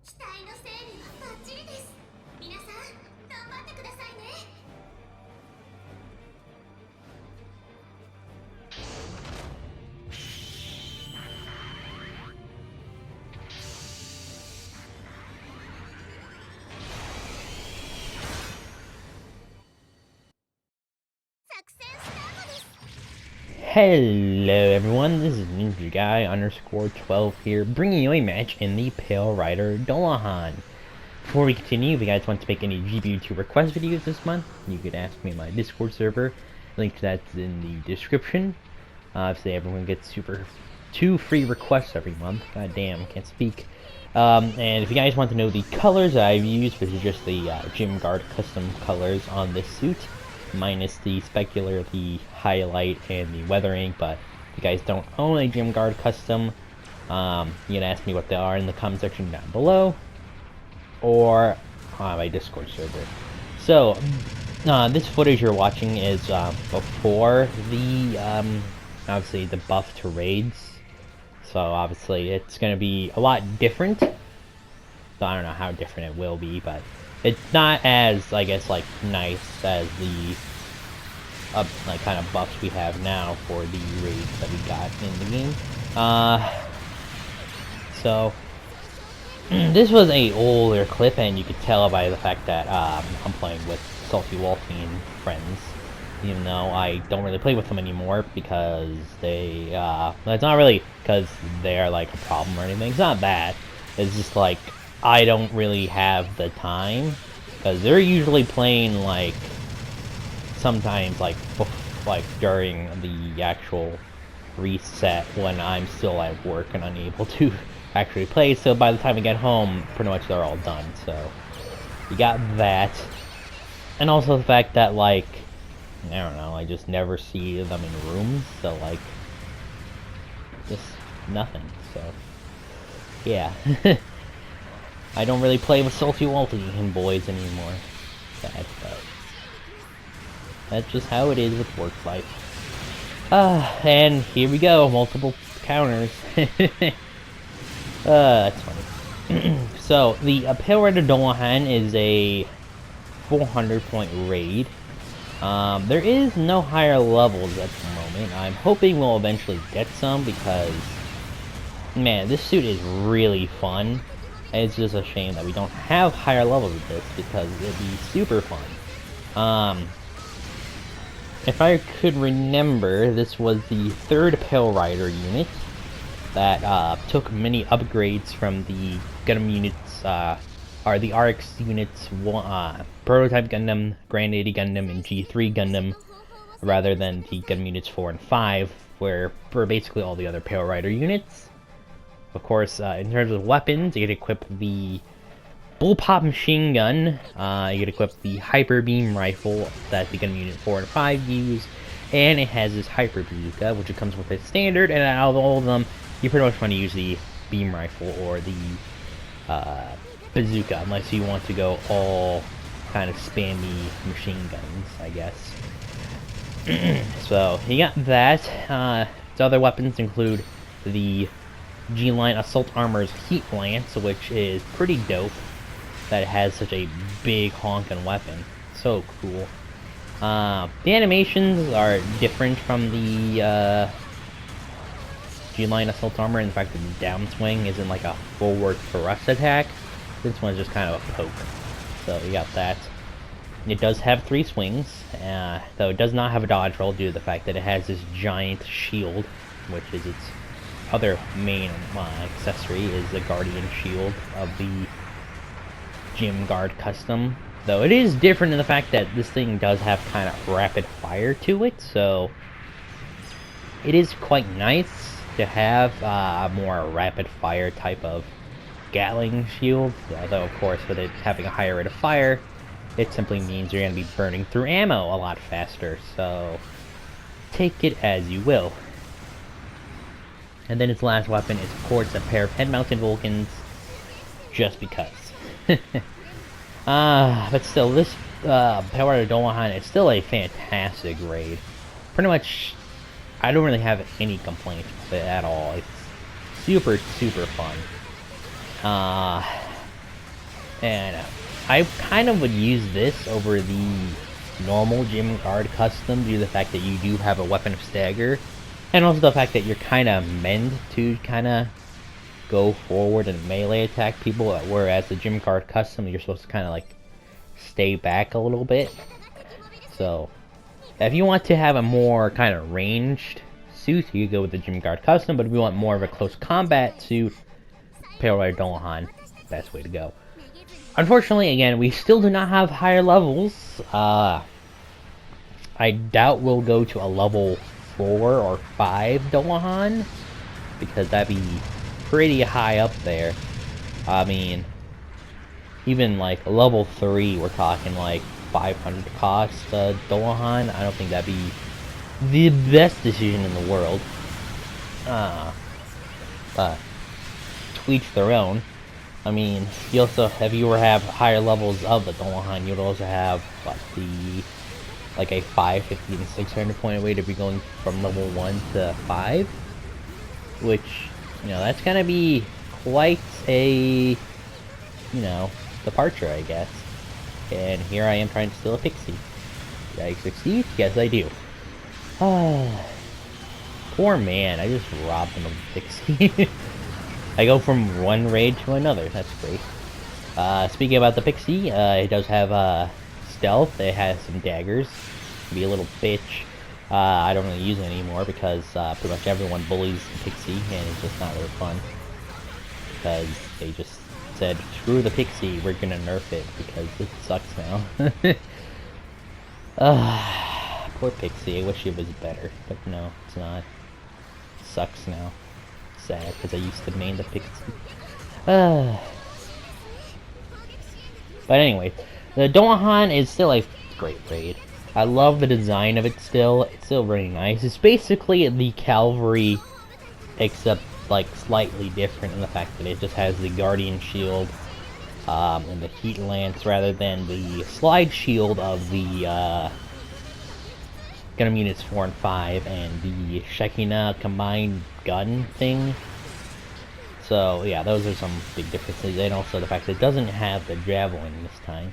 機体の整備はバッチリです。皆さん頑張ってくださいね。作戦スタートです。 Hello everyone, this is Ninja Guy underscore 12 here, bringing you a match in the Pale Rider Dullahan. Before we continue, if you guys want to make any GB02 request videos this month, you could ask me in my Discord server. Link to that's in the description. Obviously everyone gets 2 free requests every month. God damn, can't speak. And if you guys want to know the colors I've used, which is just the Gym Guard custom colors on this suit, minus the specular, the highlight, and the weathering. But if you guys don't own a Gym Guard custom, you can ask me what they are in the comment section down below, or on my Discord server. So, this footage you're watching is before the, obviously, the buff to raids. So obviously it's going to be a lot different. So I don't know how different it will be, but it's not as, I guess, like, nice as the like kind of buffs we have now for the raids that we got in the game. So this was a older clip, and you could tell by the fact that I'm playing with Salty Walty and friends, even though I don't really play with them anymore because they it's not really because they're like a problem or anything. It's not bad. It's just like I don't really have the time, because they're usually playing like sometimes like during the actual reset when I'm still at work and unable to actually play. So by the time I get home, pretty much they're all done. So you got that, and also the fact that, like, I don't know, I just never see them in rooms, so like just nothing. So yeah. I don't really play with Salty Walty and boys anymore. Sad, but that's just how it is with work life. And here we go, multiple counters. That's funny. So, the Pale Rider Dullahan is a 400-point raid. There is no higher levels at the moment. I'm hoping we'll eventually get some, because, man, this suit is really fun. It's just a shame that we don't have higher levels of this, because it'd be super fun. If I could remember, this was the 3rd Pale Rider unit that took many upgrades from the Gundam units, or the RX units, Prototype Gundam, Grand 80 Gundam, and G3 Gundam, rather than the Gundam units 4 and 5, where for basically all the other Pale Rider units. Of course, in terms of weapons, you get equip the Bullpop machine gun, you get equip the Hyper Beam rifle that the Gundam Unit 4 and 5 use, and it has this Hyper Bazooka, which it comes with a standard, and out of all of them, you pretty much want to use the Beam rifle or the Bazooka, unless you want to go all kind of spammy machine guns, I guess. So, you got that. Its other weapons include the G-Line Assault Armor's Heat Lance, which is pretty dope that it has such a big honking weapon. So cool. The animations are different from the G-Line Assault Armor, in the fact that the downswing isn't like a forward thrust attack. This one's just kind of a poke. So you got that. It does have 3 swings, though it does not have a dodge roll due to the fact that it has this giant shield, which is its other main accessory, is the Guardian Shield of the Gym Guard custom. Though it is different in the fact that this thing does have kind of rapid fire to it, so it is quite nice to have a more rapid fire type of Gatling shield. Though of course with it having a higher rate of fire, it simply means you're going to be burning through ammo a lot faster, so take it as you will. And then its last weapon is, of course, a pair of head-mounted Vulcans, just because. But still, this Pale Rider Dullahan is still a fantastic raid. Pretty much, I don't really have any complaints with it at all. It's super, super fun. And I kind of would use this over the normal Gym Guard custom due to the fact that you do have a weapon of stagger. And also the fact that you're kind of meant to kind of go forward and melee attack people, whereas the Gym Guard custom, you're supposed to kind of like stay back a little bit. So, if you want to have a more kind of ranged suit, you go with the Gym Guard custom, but if you want more of a close combat suit, Pale Rider Dullahan, best way to go. Unfortunately, again, we still do not have higher levels. I doubt we'll go to a level 4 or 5 Dullahan, because that'd be pretty high up there. I mean, even like level 3, we're talking like 500 cost Dullahan. I don't think that'd be the best decision in the world. But to each their own. I mean, you also, if you were to have higher levels of the Dullahan, you'd also have what, like a 550 and 600 point way to be going from level 1 to 5, which, you know, that's gonna be quite a, you know, departure, I guess. And here I am trying to steal a pixie. Did I succeed? Yes, I do. Poor man, I just robbed him of a pixie. I go from one raid to another, that's great. Speaking about the pixie, it does have stealth, it has some daggers. Be a little bitch. I don't really use it anymore because pretty much everyone bullies the pixie and it's just not really fun. Because they just said, screw the pixie, we're gonna nerf it because it sucks now. Poor pixie, I wish it was better, but no, it's not. It sucks now. Sad, because I used to main the pixie. But anyway, the Dullahan is still a great raid. I love the design of it still. It's still very nice. It's basically the Cavalry, except like slightly different in the fact that it just has the Guardian Shield and the Heat Lance rather than the Slide Shield of the Gun Units 4 and 5 and the Shekinah combined gun thing. So yeah, those are some big differences, and also the fact that it doesn't have the Javelin this time.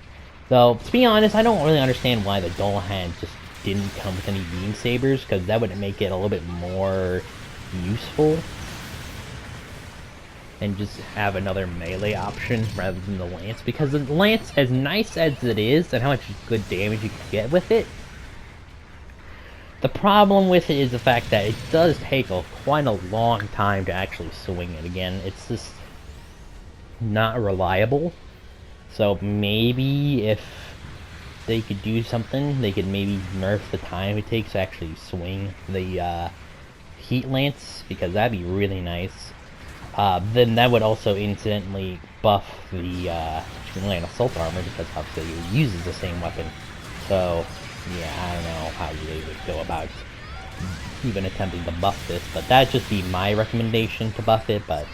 Though, to be honest, I don't really understand why the Dullahan just didn't come with any beam sabers, because that would make it a little bit more useful. And just have another melee option rather than the Lance, because the Lance, as nice as it is, and how much good damage you can get with it, the problem with it is the fact that it does take quite a long time to actually swing it again. It's just not reliable. So maybe if they could do something, they could maybe nerf the time it takes to actually swing the Heat Lance, because that'd be really nice. Then that would also incidentally buff the Land Assault Armor, because obviously it uses the same weapon. So yeah, I don't know how they would go about even attempting to buff this, but that'd just be my recommendation to buff it, but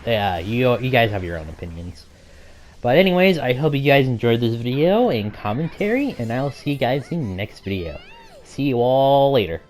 yeah, you guys have your own opinions. But anyways, I hope you guys enjoyed this video and commentary, and I'll see you guys in the next video. See you all later.